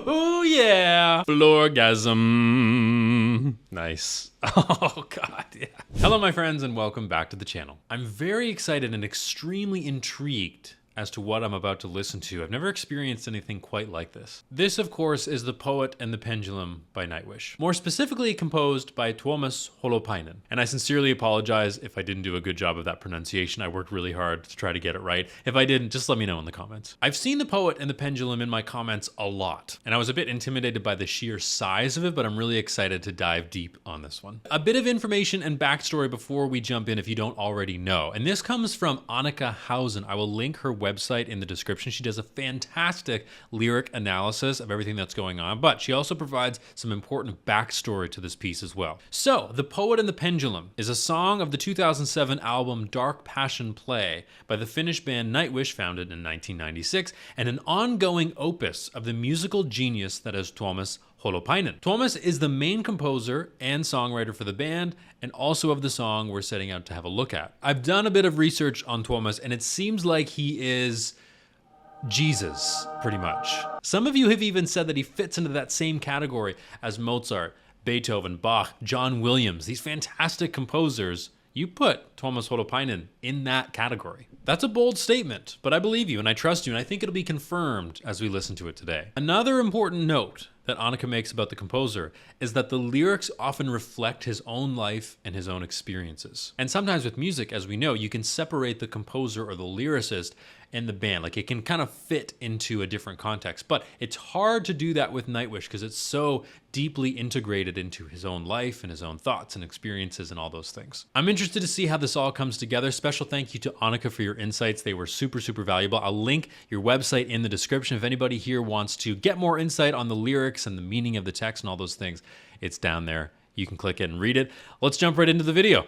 Oh yeah, floorgasm. Nice. Oh God, yeah. Hello my friends and welcome back to the channel. I'm very excited and extremely intrigued as to what I'm about to listen to. I've never experienced anything quite like this. This, of course, is The Poet and the Pendulum by Nightwish. More specifically composed by Tuomas Holopainen. And I sincerely apologize if I didn't do a good job of that pronunciation. I worked really hard to try to get it right. If I didn't, just let me know in the comments. I've seen The Poet and the Pendulum in my comments a lot, and I was a bit intimidated by the sheer size of it, but I'm really excited to dive deep on this one. A bit of information and backstory before we jump in if you don't already know. And this comes from Annika Hausen. I will link her website in the description. She does a fantastic lyric analysis of everything that's going on, but she also provides some important backstory to this piece as well. So, The Poet and the Pendulum is a song of the 2007 album Dark Passion Play by the Finnish band Nightwish, founded in 1996, and an ongoing opus of the musical genius that is Tuomas Holopainen. Tuomas is the main composer and songwriter for the band, and also of the song we're setting out to have a look at. I've done a bit of research on Tuomas, and it seems like he is Jesus, pretty much. Some of you have even said that he fits into that same category as Mozart, Beethoven, Bach, John Williams, these fantastic composers. You put Tuomas Holopainen in that category. That's a bold statement, but I believe you and I trust you, and I think it'll be confirmed as we listen to it today. Another important note that Annika makes about the composer is that the lyrics often reflect his own life and his own experiences. And sometimes with music, as we know, you can separate the composer or the lyricist and the band. Like, it can kind of fit into a different context, but it's hard to do that with Nightwish because it's so deeply integrated into his own life and his own thoughts and experiences and all those things. I'm interested to see how this all comes together. Special thank you to Annika for your insights. They were super, super valuable. I'll link your website in the description. If anybody here wants to get more insight on the lyrics and the meaning of the text and all those things, it's down there. You can click it and read it. Let's jump right into the video.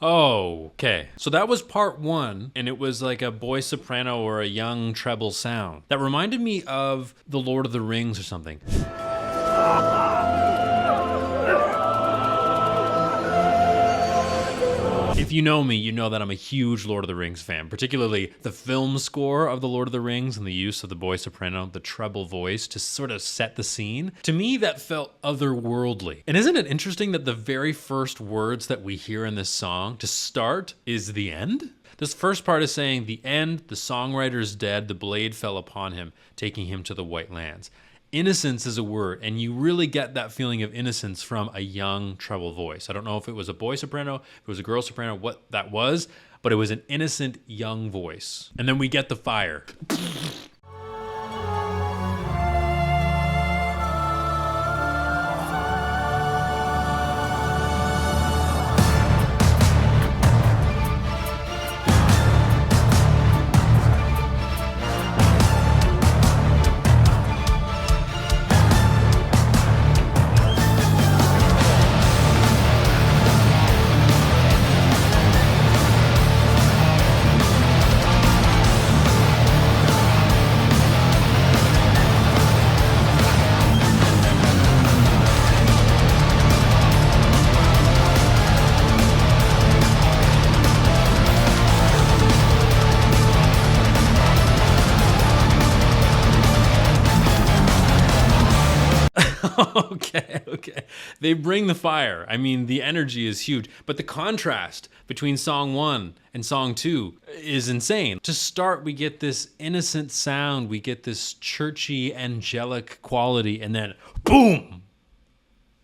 Okay, so that was part one, and it was like a boy soprano or a young treble sound. That reminded me of The Lord of the Rings or something. If you know me, you know that I'm a huge Lord of the Rings fan, particularly the film score of The Lord of the Rings and the use of the boy soprano, the treble voice to sort of set the scene. To me, that felt otherworldly. And isn't it interesting that the very first words that we hear in this song to start is the end? This first part is saying, the end, the songwriter is dead, the blade fell upon him, taking him to the White Lands. Innocence is a word, and you really get that feeling of innocence from a young treble voice. I don't know if it was a boy soprano, if it was a girl soprano, what that was, but it was an innocent young voice. And then we get the fire. They bring the fire. I mean, the energy is huge, but the contrast between song 1 and song 2 is insane. To start, we get this innocent sound, we get this churchy, angelic quality, and then boom!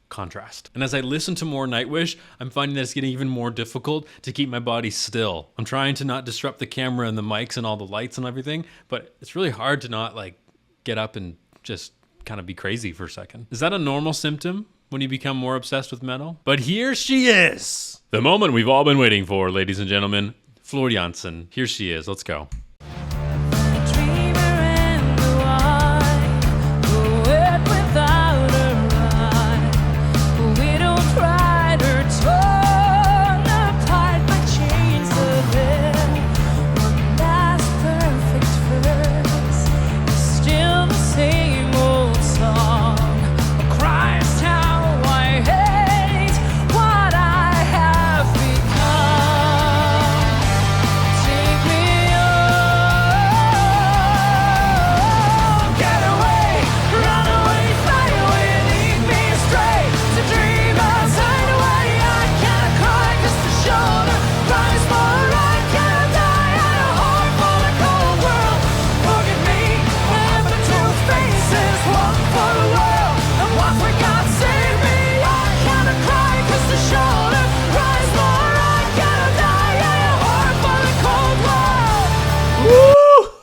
Contrast. And as I listen to more Nightwish, I'm finding that it's getting even more difficult to keep my body still. I'm trying to not disrupt the camera and the mics and all the lights and everything, but it's really hard to not like get up and just kind of be crazy for a second. Is that a normal symptom when you become more obsessed with metal? But here she is. The moment we've all been waiting for, ladies and gentlemen. Floor Jansen. Here she is. Let's go.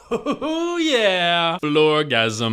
Oh yeah, Floorgasm.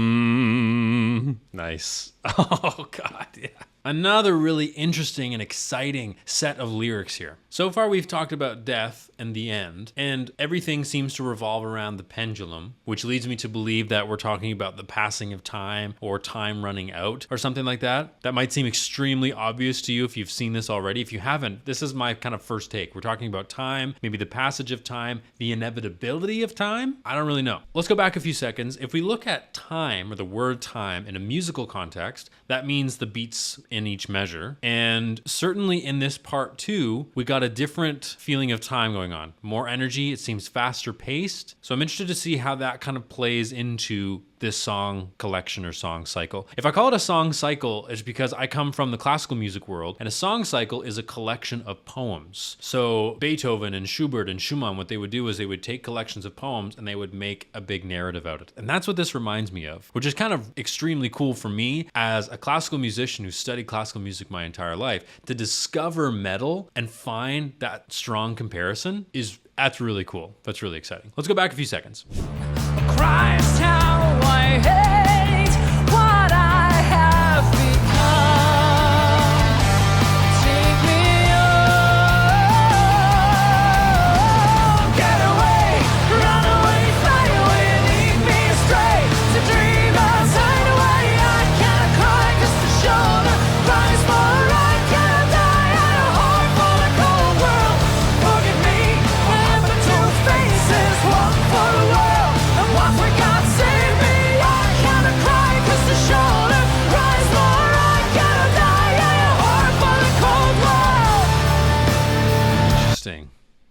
Nice. Oh God, yeah. Another really interesting and exciting set of lyrics here. So far we've talked about death and the end, and everything seems to revolve around the pendulum, which leads me to believe that we're talking about the passing of time or time running out or something like that. That might seem extremely obvious to you if you've seen this already. If you haven't, this is my kind of first take. We're talking about time, maybe the passage of time, the inevitability of time. I don't really know. Let's go back a few seconds. If we look at time, or the word time, in a musical context, that means the beats in each measure. And certainly in this part too, we got a different feeling of time going on. More energy, it seems faster paced. So I'm interested to see how that kind of plays into this song collection or song cycle. If I call it a song cycle, it's because I come from the classical music world, and a song cycle is a collection of poems. So Beethoven and Schubert and Schumann, what they would do is they would take collections of poems and they would make a big narrative out of it. And that's what this reminds me of, which is kind of extremely cool for me as a classical musician who studied classical music my entire life. To discover metal and find that strong comparison that's really cool. That's really exciting. Let's go back a few seconds. Christ, how I hate what I have become. Take me home. Get away, run away, fly away, lead me astray. To dream outside away, I can't cry, 'cause the shoulder cries more. I can't die at a heart full of cold world. Forgive me, and the two faces, one for the world. What we got, save me. I can't cry, 'cause the shoulder cries more. I can't die at a heart for the cold world.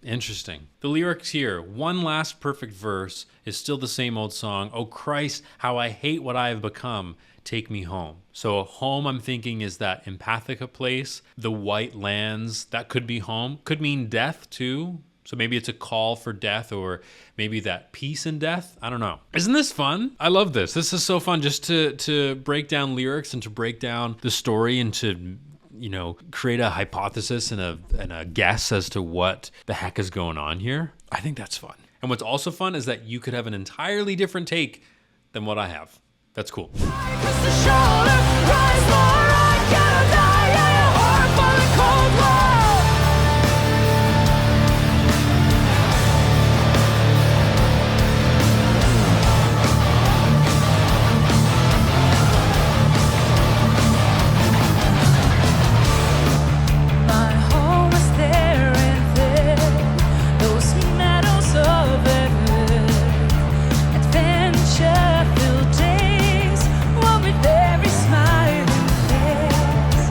Interesting. The lyrics here, one last perfect verse is still the same old song. Oh Christ, how I hate what I have become. Take me home. So home, I'm thinking, is that Empathica place, the white lands. That could be home. Could mean death too. So maybe it's a call for death, or maybe that peace in death. I don't know. Isn't this fun? I love this. This is so fun just to break down lyrics and to break down the story and to, you know, create a hypothesis and a guess as to what the heck is going on here. I think that's fun. And what's also fun is that you could have an entirely different take than what I have. That's cool. 'Cause the shoulder cries more. I can't die at a heart for the cold world. My home was there and there, those meadows of heaven, adventure-filled days, one with every smiling face.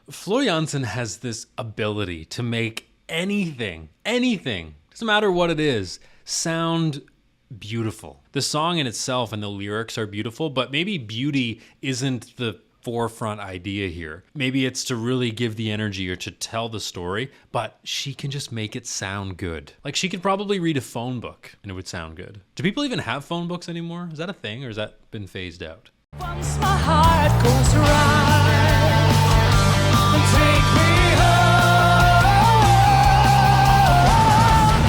Floor Jansen has this ability to make anything, doesn't matter what it is, sound beautiful. The song in itself and the lyrics are beautiful, but maybe beauty isn't the forefront idea here. Maybe it's to really give the energy or to tell the story, but she can just make it sound good. Like she could probably read a phone book and it would sound good. Do people even have phone books anymore? Is that a thing or has that been phased out? Once my heart goes right, take me home.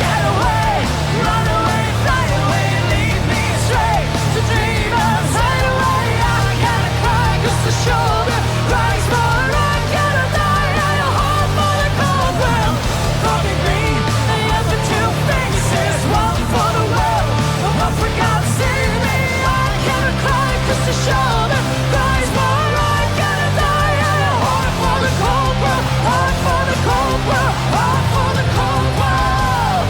Get away, run away, fly away, lead me astray to dreamers hideaway. I gotta cry 'cause the shoulder cries more. I gotta die, I hope for the cold world. Broken green, the other two faces, one for the world, and one for God save me. I gotta cry 'cause the shoulder cries more. I gotta die, I hope for the cold world, heart for the cold world, heart for the cold world.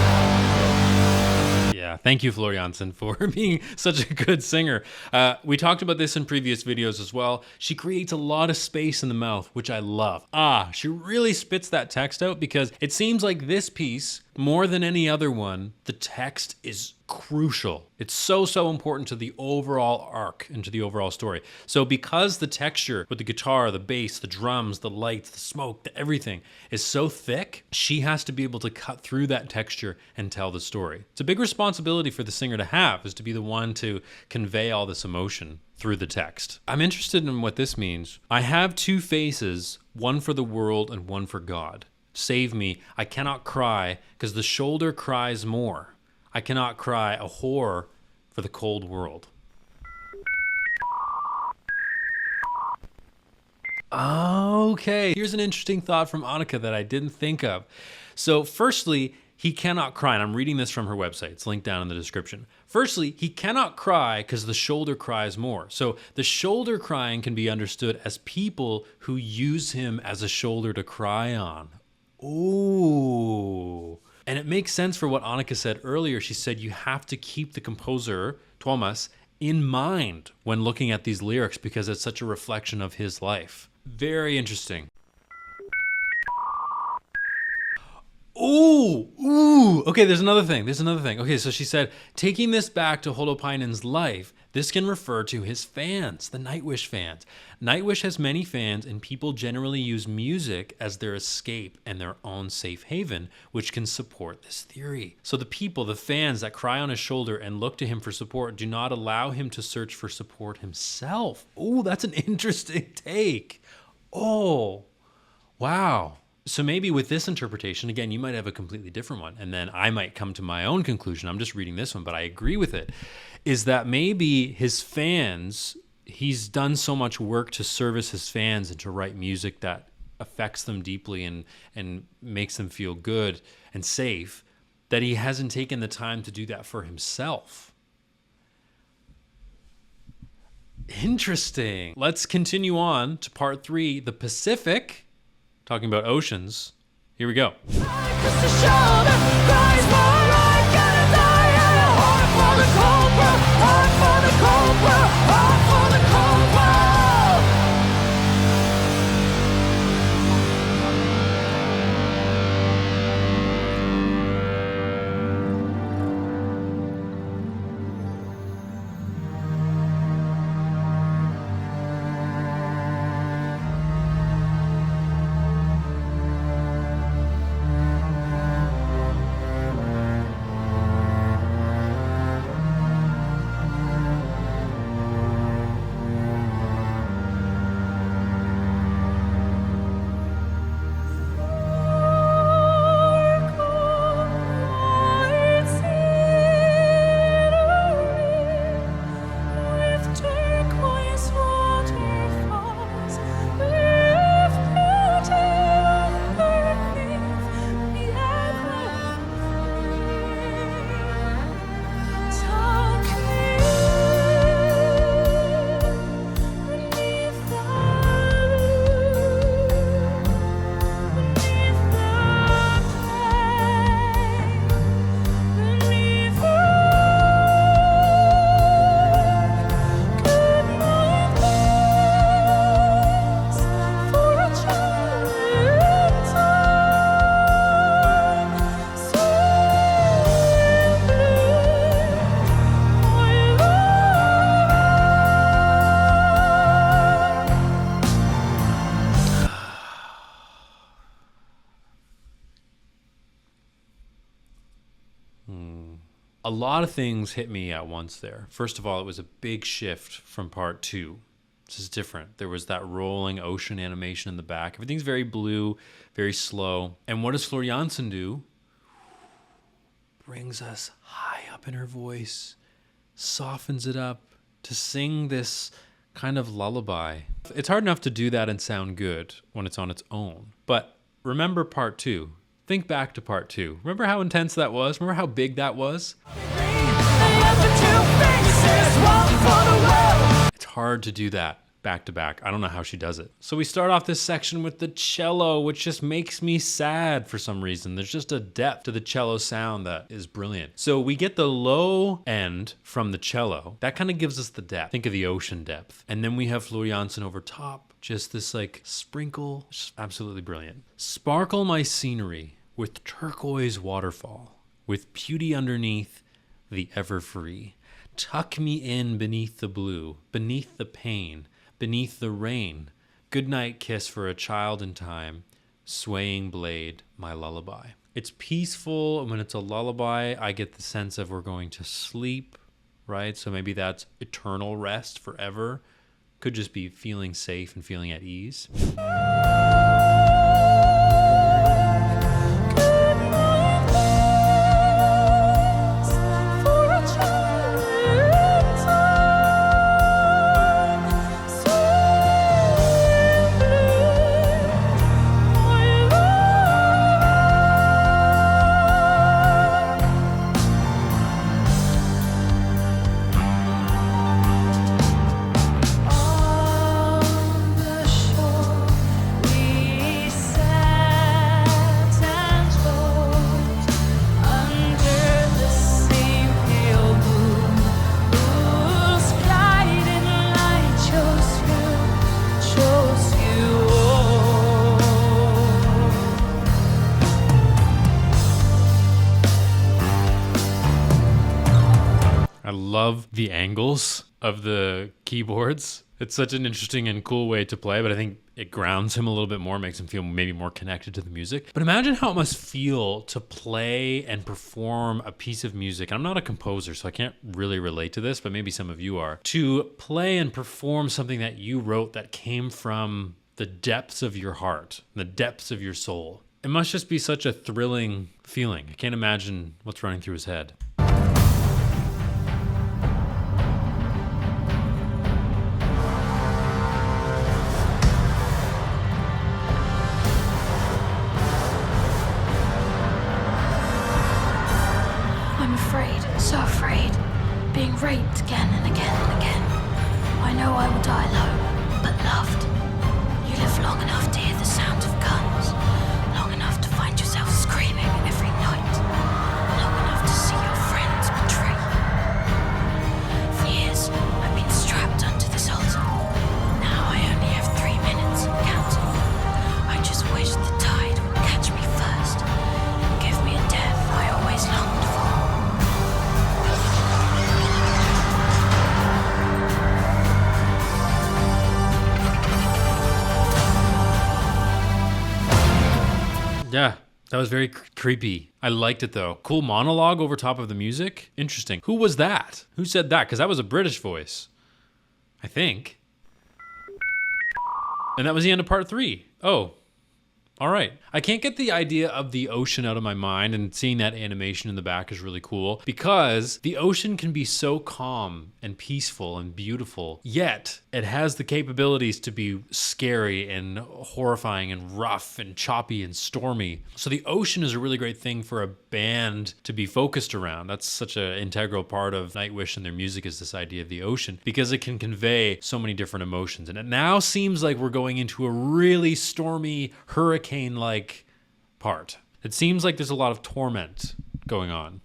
Yeah, thank you, Floor Jansen, for being such a good singer. We talked about this in previous videos as well. She creates a lot of space in the mouth, which I love. She really spits that text out because it seems like this piece, more than any other one, the text is crucial. It's so important to the overall arc and to the overall story. So because the texture with the guitar, the bass, the drums, the lights, the smoke, everything is so thick, she has to be able to cut through that texture and tell the story. It's a big responsibility for the singer to have, is to be the one to convey all this emotion through the text. I'm interested in what this means. I have two faces, one for the world and one for God. Save me, I cannot cry, because the shoulder cries more. I cannot cry, a whore for the cold world. Okay, here's an interesting thought from Annika that I didn't think of. So firstly, he cannot cry, and I'm reading this from her website. It's linked down in the description. Firstly, he cannot cry because the shoulder cries more. So the shoulder crying can be understood as people who use him as a shoulder to cry on. Ooh. And it makes sense for what Annika said earlier. She said you have to keep the composer, Thomas, in mind when looking at these lyrics because it's such a reflection of his life. Very interesting. Ooh. Okay, there's another thing. Okay, so she said, taking this back to Holopainen's life, this can refer to his fans, the Nightwish fans. Nightwish has many fans, and people generally use music as their escape and their own safe haven, which can support this theory. So the people, the fans that cry on his shoulder and look to him for support, do not allow him to search for support himself. Oh, that's an interesting take. Oh, wow. So maybe with this interpretation, again, you might have a completely different one, and then I might come to my own conclusion. I'm just reading this one, but I agree with it, is that maybe his fans, he's done so much work to service his fans and to write music that affects them deeply and makes them feel good and safe, that he hasn't taken the time to do that for himself. Interesting. Let's continue on to part 3, the Pacific. Talking about oceans. Here we go. A lot of things hit me at once there. First of all, it was a big shift from part 2. This is different. There was that rolling ocean animation in the back. Everything's very blue, very slow. And what does Flor Jansen do? Brings us high up in her voice, softens it up to sing this kind of lullaby. It's hard enough to do that and sound good when it's on its own. But remember part 2. Think back to part 2. Remember how intense that was? Remember how big that was? It's hard to do that back to back. I don't know how she does it. So we start off this section with the cello, which just makes me sad for some reason. There's just a depth to the cello sound that is brilliant. So we get the low end from the cello. That kind of gives us the depth. Think of the ocean depth. And then we have Flor Jansen over top. Just this like sprinkle. Just absolutely brilliant. Sparkle my scenery with turquoise waterfall, with beauty underneath the ever free. Tuck me in beneath the blue, beneath the pain, beneath the rain. Goodnight kiss for a child in time, swaying blade, my lullaby. It's peaceful, and when it's a lullaby, I get the sense of we're going to sleep, right? So maybe that's eternal rest forever. Could just be feeling safe and feeling at ease. Love the angles of the keyboards. It's such an interesting and cool way to play, but I think it grounds him a little bit more, makes him feel maybe more connected to the music. But imagine how it must feel to play and perform a piece of music. I'm not a composer, so I can't really relate to this, but maybe some of you are. To play and perform something that you wrote that came from the depths of your heart, the depths of your soul. It must just be such a thrilling feeling. I can't imagine what's running through his head. So afraid, being raped again and again and again. I know I will die alone, but loved. You live long enough to hear the sound of guns, long enough to find yourself screaming every night, long enough to see your friends betray you. For years, I've been strapped onto this altar. Now I only have 3 minutes, counting. I just wish the tide would catch me first and give me a death I always longed for. Yeah, that was very creepy. I liked it though. Cool monologue over top of the music. Interesting. Who was that? Who said that? Because that was a British voice, I think. And that was the end of part 3. Oh, all right. I can't get the idea of the ocean out of my mind, and seeing that animation in the back is really cool because the ocean can be so calm and peaceful and beautiful, yet it has the capabilities to be scary and horrifying and rough and choppy and stormy. So the ocean is a really great thing for a band to be focused around. That's such an integral part of Nightwish and their music, is this idea of the ocean, because it can convey so many different emotions. And it now seems like we're going into a really stormy, hurricane-like part. It seems like there's a lot of torment going on.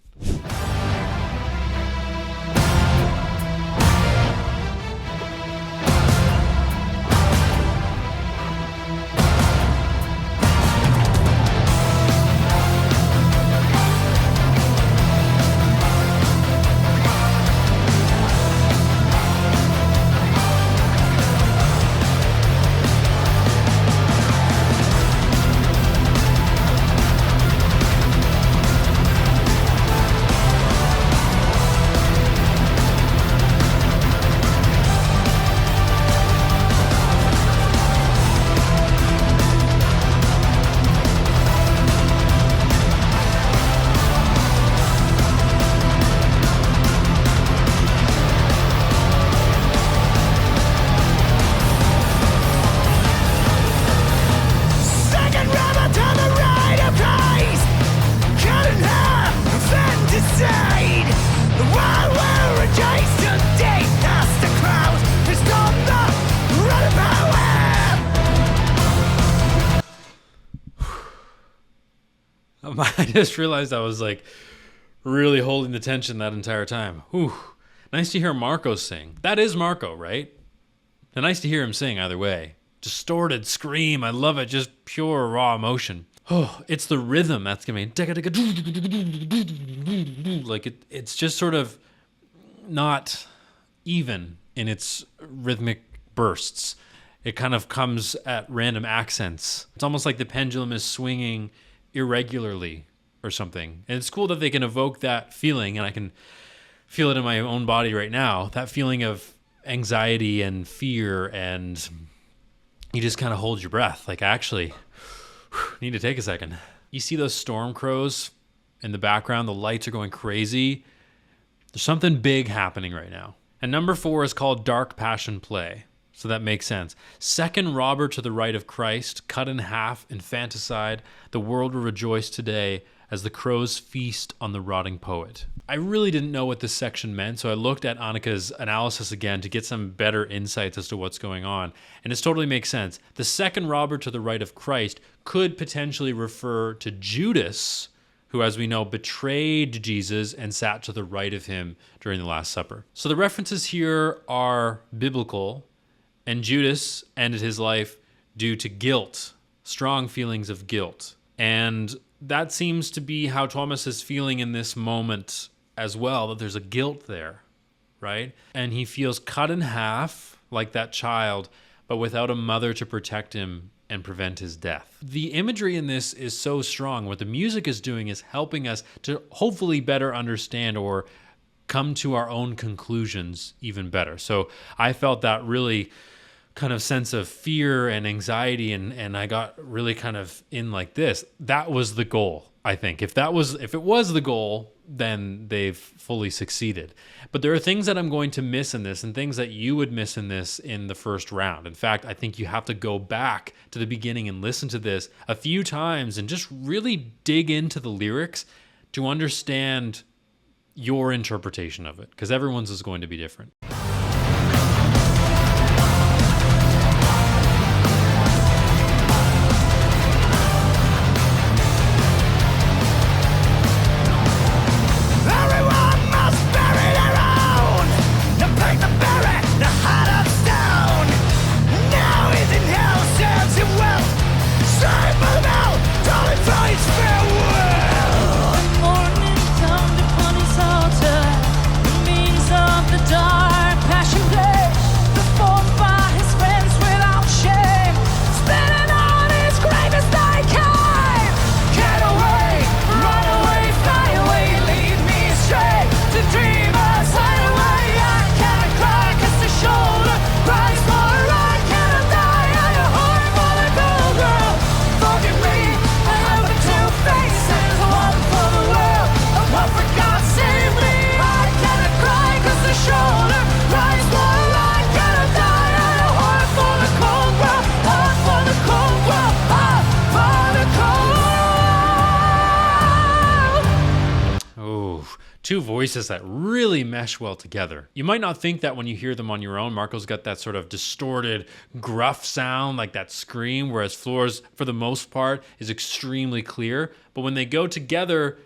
I just realized I was like really holding the tension that entire time. Whew. Nice to hear Marco sing. That is Marco, right? And nice to hear him sing either way. Distorted scream. I love it. Just pure raw emotion. Oh, it's the rhythm that's gonna be like it's just sort of not even in its rhythmic bursts. It kind of comes at random accents. It's almost like the pendulum is swinging irregularly or something. And it's cool that they can evoke that feeling, and I can feel it in my own body right now. That feeling of anxiety and fear, and you just kind of hold your breath. Like, actually, need to take a second. You see those storm crows in the background? The lights are going crazy. There's something big happening right now. And number 4 is called Dark Passion Play. So that makes sense. Second robber to the right of Christ, cut in half, infanticide. The world will rejoice today as the crows feast on the rotting poet. I really didn't know what this section meant, so I looked at Annika's analysis again to get some better insights as to what's going on. And this totally makes sense. The second robber to the right of Christ could potentially refer to Judas, who, as we know, betrayed Jesus and sat to the right of him during the Last Supper. So the references here are biblical, and Judas ended his life due to guilt, strong feelings of guilt. And that seems to be how Thomas is feeling in this moment as well, that there's a guilt there, right? And he feels cut in half like that child, but without a mother to protect him and prevent his death. The imagery in this is so strong. What the music is doing is helping us to hopefully better understand or come to our own conclusions even better. So I felt that really kind of sense of fear and anxiety, and I got really kind of in like this. That was the goal, I think. If it was the goal, then they've fully succeeded. But there are things that I'm going to miss in this, and things that you would miss in this in the first round. In fact, I think you have to go back to the beginning and listen to this a few times and just really dig into the lyrics to understand your interpretation of it, because everyone's is going to be different. Two voices that really mesh well together. You might not think that when you hear them on your own. Marco's got that sort of distorted, gruff sound, like that scream, whereas Floor's, for the most part, is extremely clear. But when they go together,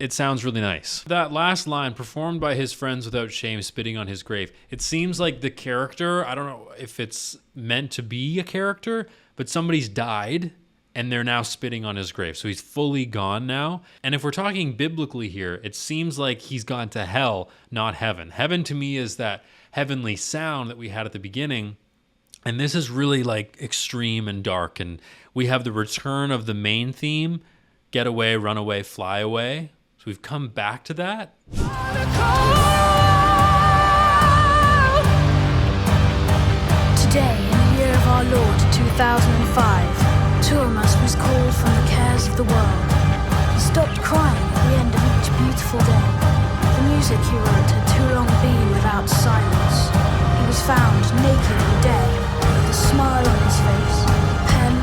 it sounds really nice. That last line, performed by his friends without shame, spitting on his grave. It seems like the character, I don't know if it's meant to be a character, but somebody's died and they're now spitting on his grave. So he's fully gone now. And if we're talking biblically here, it seems like he's gone to hell, not heaven. Heaven to me is that heavenly sound that we had at the beginning. And this is really like extreme and dark. And we have the return of the main theme, get away, run away, fly away. So we've come back to that. Today, in the year of our Lord, 2005, Thomas was called from the cares of the world. He stopped crying at the end of each beautiful day. The music he wrote had too long been without silence. He was found naked and dead, with a smile on his face, a pen,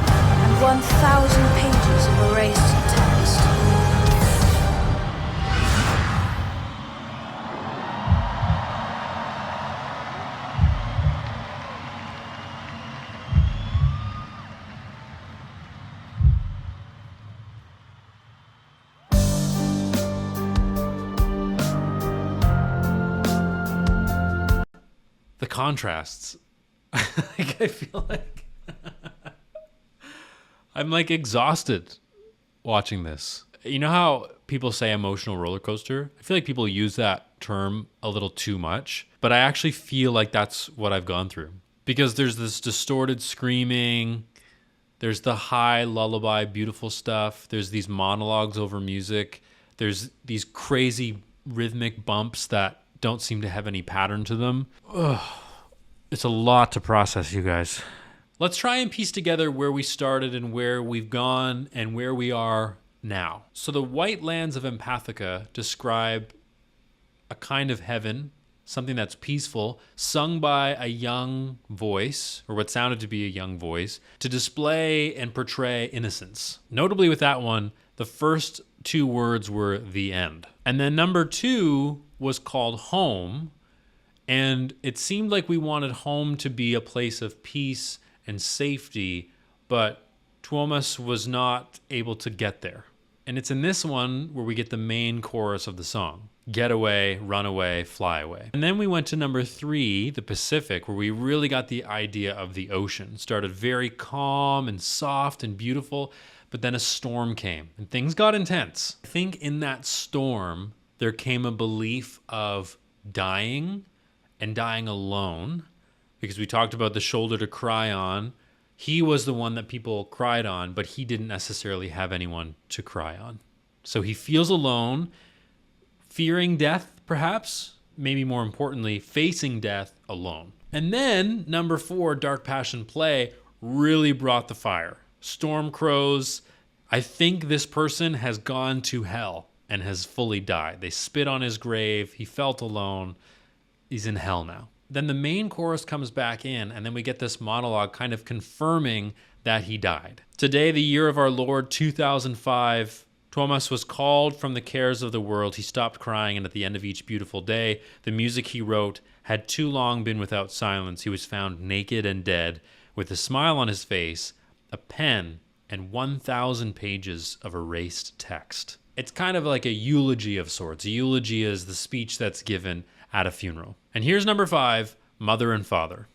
and 1,000 pages of erased text. contrasts. Like, I feel like I'm like exhausted watching this. You know how people say emotional roller coaster? I feel like people use that term a little too much, but I actually feel like that's what I've gone through. Because there's this distorted screaming, there's the high lullaby, beautiful stuff, there's these monologues over music, there's these crazy rhythmic bumps that don't seem to have any pattern to them. Ugh. It's a lot to process, you guys. Let's try and piece together where we started and where we've gone and where we are now. So the white lands of Empathica describe a kind of heaven, something that's peaceful, sung by a young voice, or what sounded to be a young voice, to display and portray innocence. Notably with that one, the first two words were the end. And then number 2 was called home, and it seemed like we wanted home to be a place of peace and safety, but Tuomas was not able to get there. And it's in this one where we get the main chorus of the song. Get away, run away, fly away. And then we went to number 3, the Pacific, where we really got the idea of the ocean. Started very calm and soft and beautiful, but then a storm came and things got intense. I think in that storm, there came a belief of dying and dying alone, because we talked about the shoulder to cry on. He was the one that people cried on, but he didn't necessarily have anyone to cry on. So he feels alone, fearing death, perhaps, maybe more importantly, facing death alone. And then number 4, Dark Passion Play, really brought the fire. Storm crows. I think this person has gone to hell and has fully died. They spit on his grave. He felt alone. He's in hell now. Then the main chorus comes back in, and then we get this monologue kind of confirming that he died. Today, the year of our Lord, 2005, Tuomas was called from the cares of the world. He stopped crying, and at the end of each beautiful day, the music he wrote had too long been without silence. He was found naked and dead, with a smile on his face, a pen, and 1,000 pages of erased text. It's kind of like a eulogy of sorts. A eulogy is the speech that's given at a funeral. And here's number 5, Mother and Father.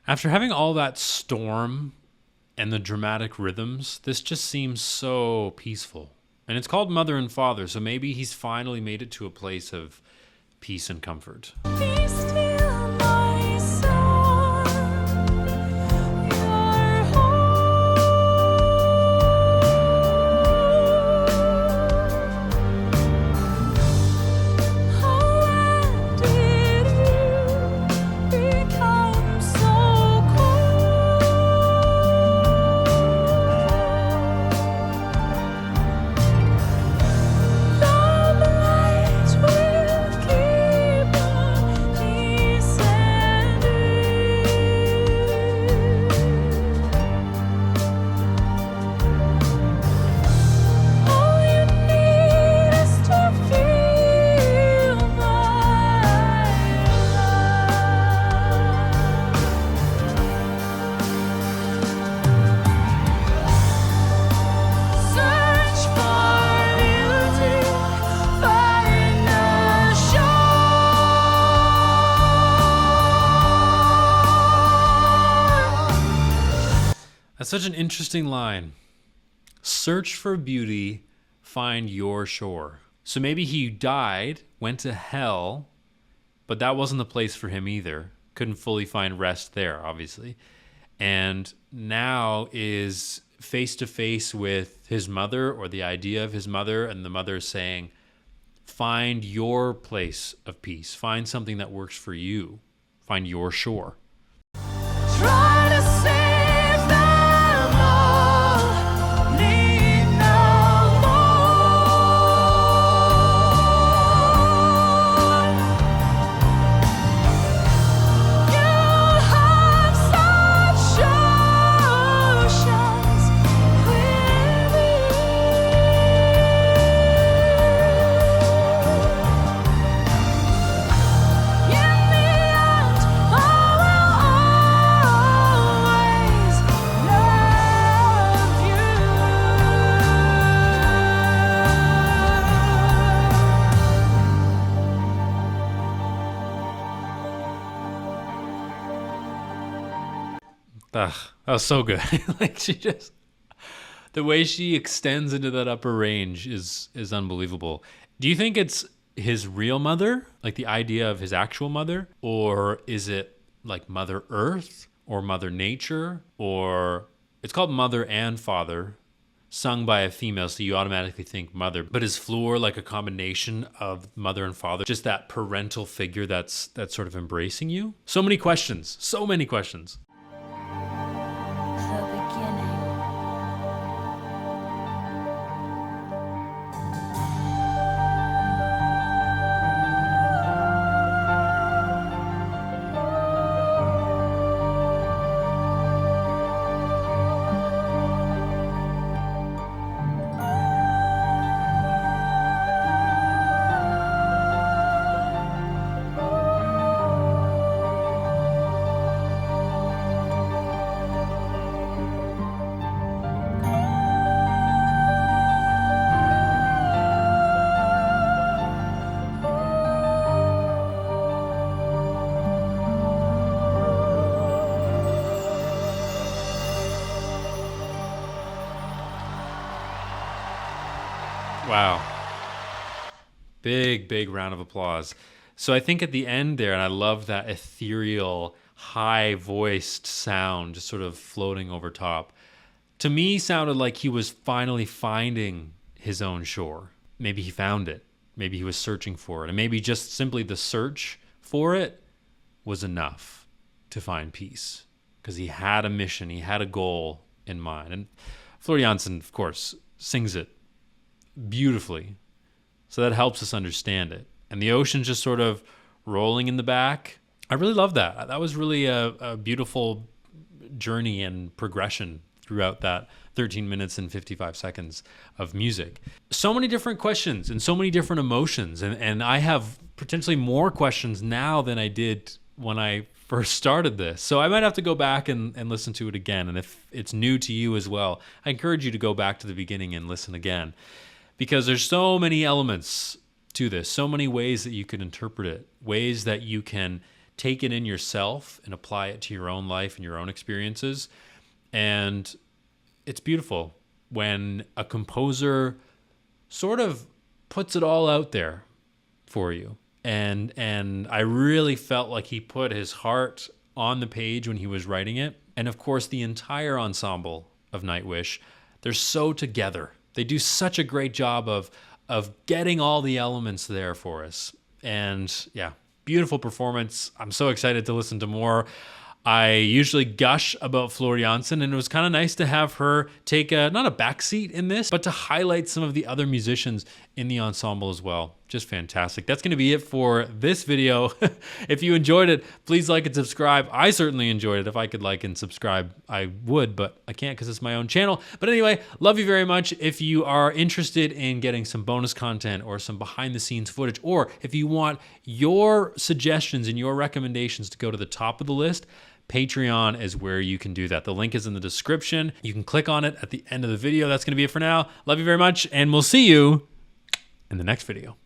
After having all that storm and the dramatic rhythms, this just seems so peaceful. And it's called Mother and Father, so maybe he's finally made it to a place of peace and comfort. Be still, my son. Your home. How did you become so cold? The light will keep on descending. All you need is to feel my love. Search for beauty, find the shore. That's such an interesting line. Search for beauty, find your shore. So maybe he died, went to hell, but that wasn't the place for him either. Couldn't fully find rest there, obviously. And now is face to face with his mother, or the idea of his mother, and the mother saying, find your place of peace. Find something that works for you. Find your shore. Try to save them all, need no more. You have such oceans within. In the end, I will always love Ugh, that was so good. Like the way she extends into that upper range is unbelievable. Do you think it's his real mother, like the idea of his actual mother, or is it like Mother Earth or Mother Nature, or it's called Mother and Father, sung by a female, so you automatically think mother. But is Fleur like a combination of mother and father, just that parental figure that's sort of embracing you? So many questions, so many questions. The beginning. Wow. Big round of applause. So I think at the end there, and I love that ethereal, high-voiced sound just sort of floating over top, to me sounded like he was finally finding his own shore. Maybe he found it. Maybe he was searching for it. And maybe just simply the search for it was enough to find peace. Because he had a mission, he had a goal in mind. And Fleur Jansen, of course, sings it beautifully. So that helps us understand it. And the ocean's just sort of rolling in the back. I really love that. That was really a beautiful journey and progression throughout that 13 minutes and 55 seconds of music. So many different questions and so many different emotions. And I have potentially more questions now than I did when I first started this. So I might have to go back and listen to it again. And if it's new to you as well, I encourage you to go back to the beginning and listen again. Because there's so many elements to this, so many ways that you can interpret it, ways that you can take it in yourself and apply it to your own life and your own experiences. And it's beautiful when a composer sort of puts it all out there for you. And I really felt like he put his heart on the page when he was writing it. And of course, the entire ensemble of Nightwish, they're so together. They do such a great job of getting all the elements there for us. And yeah, beautiful performance. I'm so excited to listen to more. I usually gush about Fleur Jansen, and it was kind of nice to have her take not a backseat in this, but to highlight some of the other musicians in the ensemble as well. Just fantastic. That's going to be it for this video. If you enjoyed it, please like and subscribe. I certainly enjoyed it. If I could like and subscribe, I would, but I can't because it's my own channel. But anyway, love you very much. If you are interested in getting some bonus content or some behind the scenes footage, or if you want your suggestions and your recommendations to go to the top of the list, Patreon is where you can do that. The link is in the description. You can click on it at the end of the video. That's going to be it for now. Love you very much, and we'll see you in the next video.